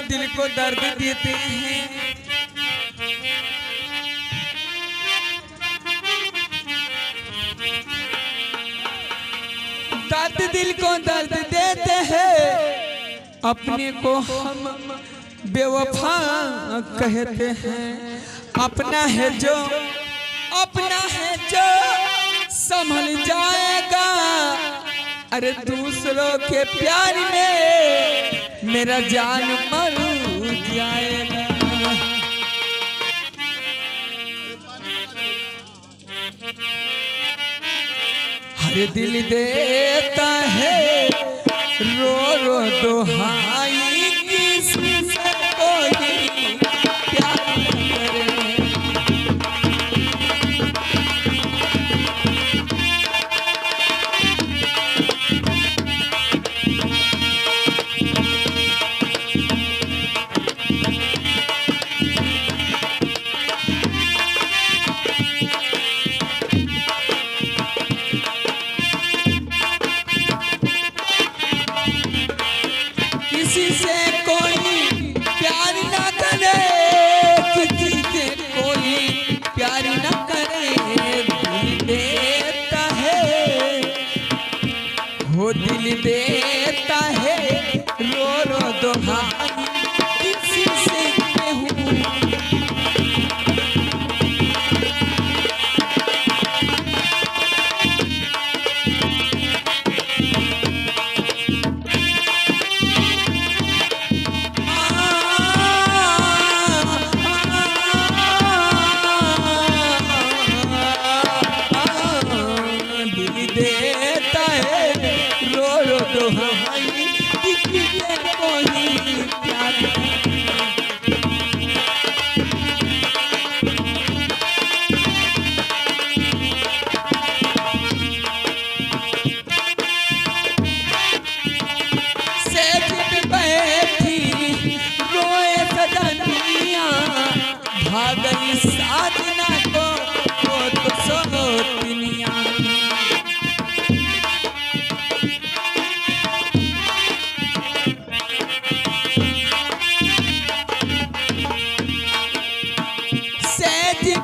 दिल को दर्द देते हैं। दर्द दिल को दर्द देते हैं, अपने को हम बेवफा कहते हैं। अपना है जो संभल जाएगा, अरे दूसरों के प्यार में मेरा जान मर जाएगा। हर दिल देता है रो रो दुहाई, किसी से कोई प्यार न करे। किसी से कोई प्यार ना करे, किसी से कोई प्यार ना करे। दिल देता है, वो दिल देता है रो रो दुहाई, किसी से कहूँ। देता है रो रो दुहाई, किसी से कोई प्यार। सेठ पे बैठी रोए सजनिया, भाग गई साजना को तो सोतिनिया।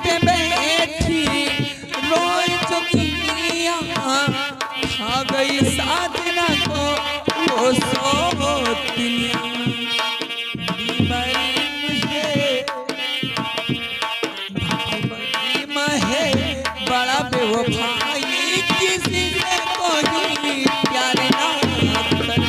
पे बैठी रोई चुकिया, खा गई साजना को वो सोतिनिया। बड़ा बेवफाई, किसी से कोई प्यार ना करे।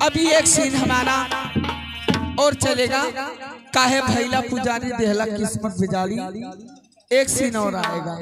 अभी एक सीन हमारा और चलेगा, काहे भैला पुजारी देहला किस्मत बिजारी। एक सीन और आएगा।